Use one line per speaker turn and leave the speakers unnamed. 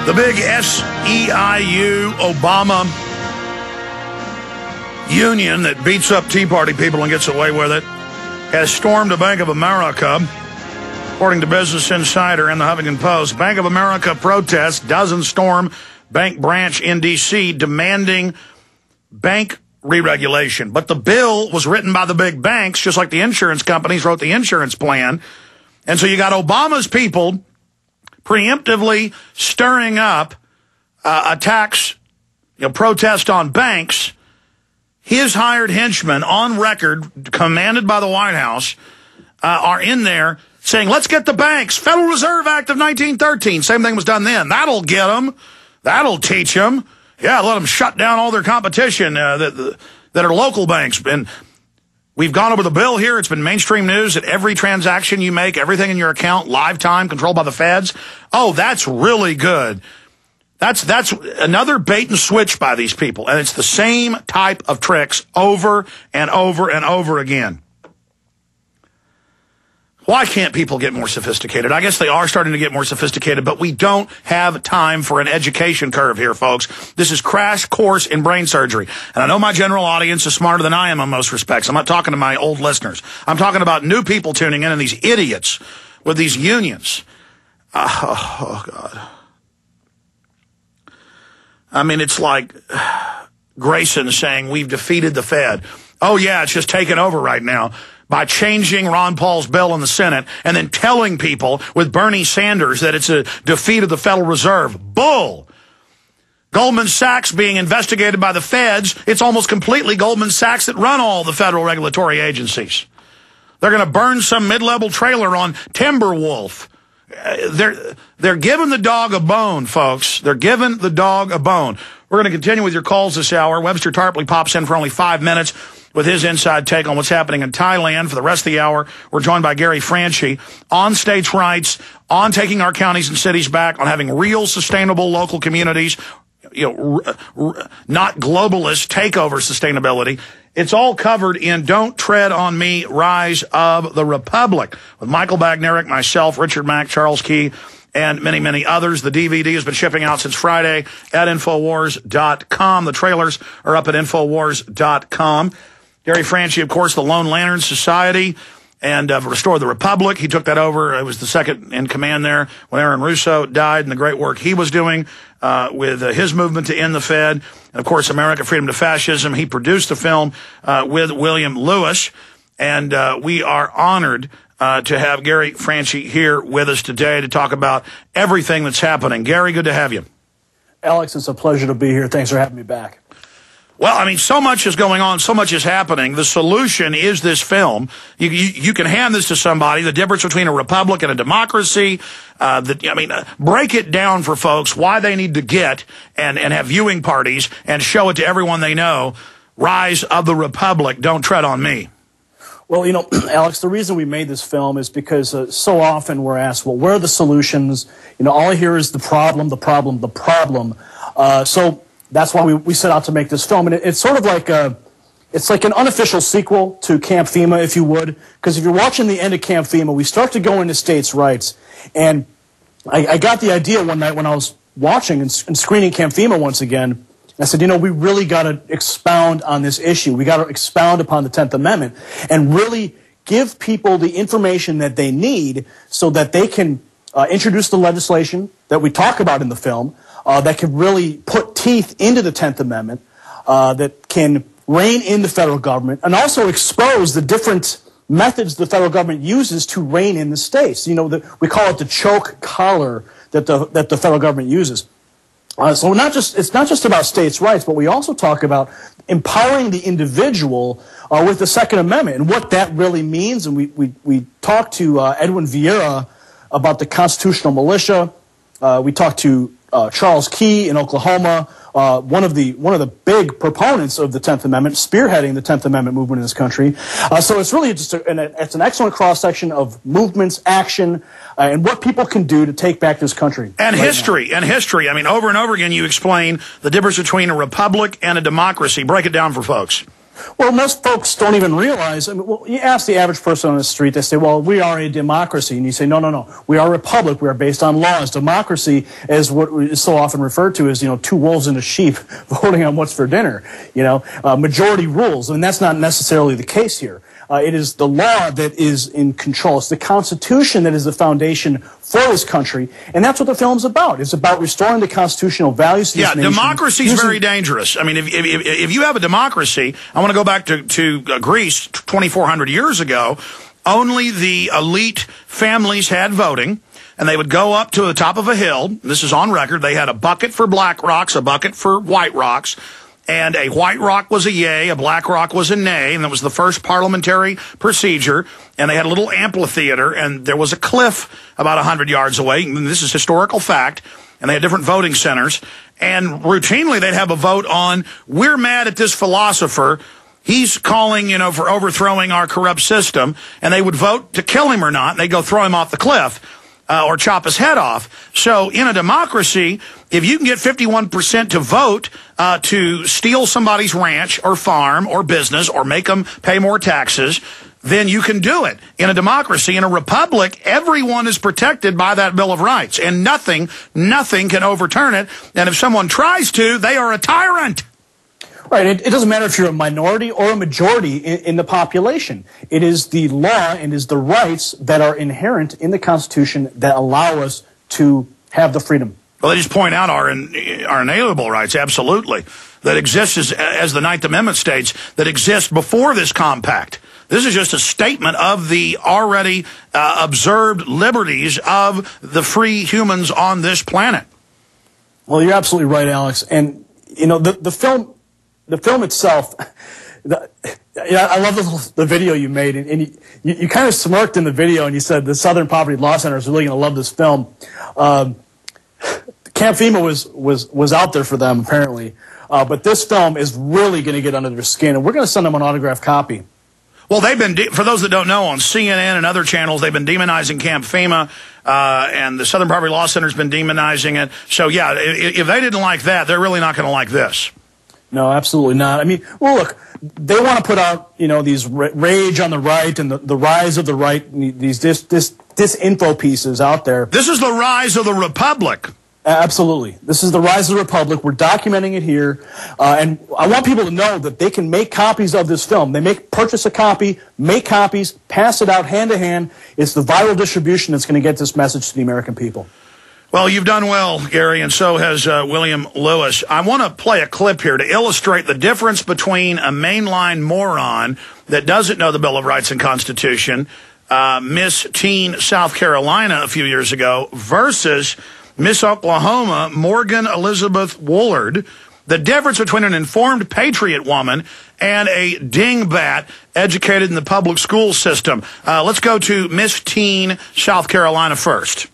The big SEIU Obama union that beats up Tea Party people and gets away with it has stormed a Bank of America, according to Business Insider and the Huffington Post. Bank of America protests, dozens storm bank branch in D.C. demanding bank re-regulation. But the bill was written by the big banks, just like the insurance companies wrote the insurance plan. And so you got Obama's people preemptively stirring up attacks, protest on banks. His hired henchmen on record, commanded by the White House, are in there saying, let's get the banks. Federal Reserve Act of 1913. Same thing was done then. That'll get them. That'll teach them. Yeah, let them shut down all their competition that are local banks. And we've gone over the bill here. It's been mainstream news that every transaction you make, everything in your account, live time, controlled by the feds. Oh, that's really good. That's another bait and switch by these people. And it's the same type of tricks over and over and over again. Why can't people get more sophisticated? I guess they are starting to get more sophisticated, but we don't have time for an education curve here, folks. This is crash course in brain surgery. And I know my general audience is smarter than I am in most respects. I'm not talking to my old listeners. I'm talking about new people tuning in and these idiots with these unions. Oh, God. I mean, it's like Grayson saying we've defeated the Fed. Oh, yeah, it's just taken over right now by changing Ron Paul's bill in the Senate and then telling people with Bernie Sanders that it's a defeat of the Federal Reserve. Bull. Goldman Sachs being investigated by the feds. It's almost completely Goldman Sachs that run all the federal regulatory agencies. They're going to burn some mid-level trailer on Timberwolf. They're giving the dog a bone, folks. They're giving the dog a bone. We're going to continue with your calls this hour. Webster Tarpley pops in for only 5 minutes with his inside take on what's happening in Thailand. For the rest of the hour, we're joined by Gary-Franchi on states' rights, on taking our counties and cities back, on having real sustainable local communities, not globalist takeover sustainability. It's all covered in Don't Tread on Me, Rise of the Republic, with Michael Bagnerick, myself, Richard Mack, Charles Key, and many, many others. The DVD has been shipping out since Friday at Infowars.com. The trailers are up at Infowars.com. Gary-Franchi, of course, the Lone Lantern Society and Restore the Republic. He took that over. It was the second in command there when Aaron Russo died, and the great work he was doing with his movement to end the Fed. And, of course, America, Freedom to Fascism. He produced the film with William Lewis, and we are honored to have Gary-Franchi here with us today to talk about everything that's happening. Gary, good to have you.
Alex, it's a pleasure to be here. Thanks for having me back.
Well, I mean, so much is going on, so much is happening. The solution is this film. You can hand this to somebody, the difference between a republic and a democracy. Break it down for folks, why they need to get and have viewing parties and show it to everyone they know. Rise of the Republic, Don't Tread on Me.
Well, Alex, the reason we made this film is because so often we're asked, well, where are the solutions? All I hear is the problem, the problem, the problem. So that's why we set out to make this film. And it's sort of like it's like an unofficial sequel to Camp-fema, if you would. Because if you're watching the end of Camp-fema, we start to go into states' rights. And I got the idea one night when I was watching and screening Camp-fema once again. I said, we really got to expound on this issue. We got to expound upon the 10th Amendment and really give people the information that they need so that they can introduce the legislation that we talk about in the film, that can really put teeth into the 10th Amendment, that can rein in the federal government, and also expose the different methods the federal government uses to rein in the states. We call it the choke collar that the federal government uses. So it's not just about states' rights, but we also talk about empowering the individual with the Second Amendment and what that really means. And we talked to Edwin Vieira about the constitutional militia. We talked to Charles Key in Oklahoma, one of the big proponents of the 10th Amendment, spearheading the 10th Amendment movement in this country. So it's really just it's an excellent cross-section of movements, action, and what people can do to take back this country.
And history. I mean, over and over again you explain the difference between a republic and a democracy. Break it down for folks.
Well, most folks don't even realize. I mean, well, you ask the average person on the street, they say, well, we are a democracy. And you say, no, no, no. We are a republic. We are based on laws. Democracy is what is so often referred to as, two wolves and a sheep voting on what's for dinner. Majority rules. And that's not necessarily the case here. It is the law that is in control. It's the Constitution that is the foundation for this country, and that's what the film's about. It's about restoring the constitutional values of this nation.
Democracy is very dangerous. I mean, if you have a democracy, I want to go back to Greece 2,400 years ago. Only the elite families had voting, and they would go up to the top of a hill. This is on record. They had a bucket for black rocks, a bucket for white rocks. And a white rock was a yay, a black rock was a nay, and that was the first parliamentary procedure. And they had a little amphitheater, and there was a cliff about 100 yards away. And this is historical fact. And they had different voting centers. And routinely they'd have a vote on, we're mad at this philosopher. He's calling, for overthrowing our corrupt system. And they would vote to kill him or not, and they'd go throw him off the cliff. Or chop his head off. So in a democracy, if you can get 51% to vote to steal somebody's ranch or farm or business or make them pay more taxes, then you can do it. In a democracy, in a republic, everyone is protected by that Bill of Rights, and nothing can overturn it. And if someone tries to, they are a tyrant.
Right. It doesn't matter if you're a minority or a majority in the population. It is the law and is the rights that are inherent in the Constitution that allow us to have the freedom.
Well, they just point out our inalienable rights, absolutely, that exist as the Ninth Amendment states, that exist before this compact. This is just a statement of the already observed liberties of the free humans on this planet.
Well, you're absolutely right, Alex. And, the film itself, I love the video you made, and you kind of smirked in the video, and you said the Southern Poverty Law Center is really going to love this film. Camp-fema was out there for them, apparently, but this film is really going to get under their skin, and we're going to send them an autographed copy.
Well, they've been, for those that don't know, on CNN and other channels, they've been demonizing Camp-fema, and the Southern Poverty Law Center's been demonizing it. So, yeah, if they didn't like that, they're really not going to like this.
No, absolutely not. I mean, well, look, they want to put out, these rage on the right and the rise of the right, these disinfo pieces out there.
This is the rise of the republic.
Absolutely. This is the rise of the republic. We're documenting it here. And I want people to know that they can make copies of this film. Purchase a copy, make copies, pass it out hand to hand. It's the viral distribution that's going to get this message to the American people.
Well, you've done well, Gary, and so has William Lewis. I want to play a clip here to illustrate the difference between a mainline moron that doesn't know the Bill of Rights and Constitution, Miss Teen South Carolina a few years ago, versus Miss Oklahoma, Morgan Elizabeth Woolard. The difference between an informed patriot woman and a dingbat educated in the public school system. Let's go to Miss Teen South Carolina first.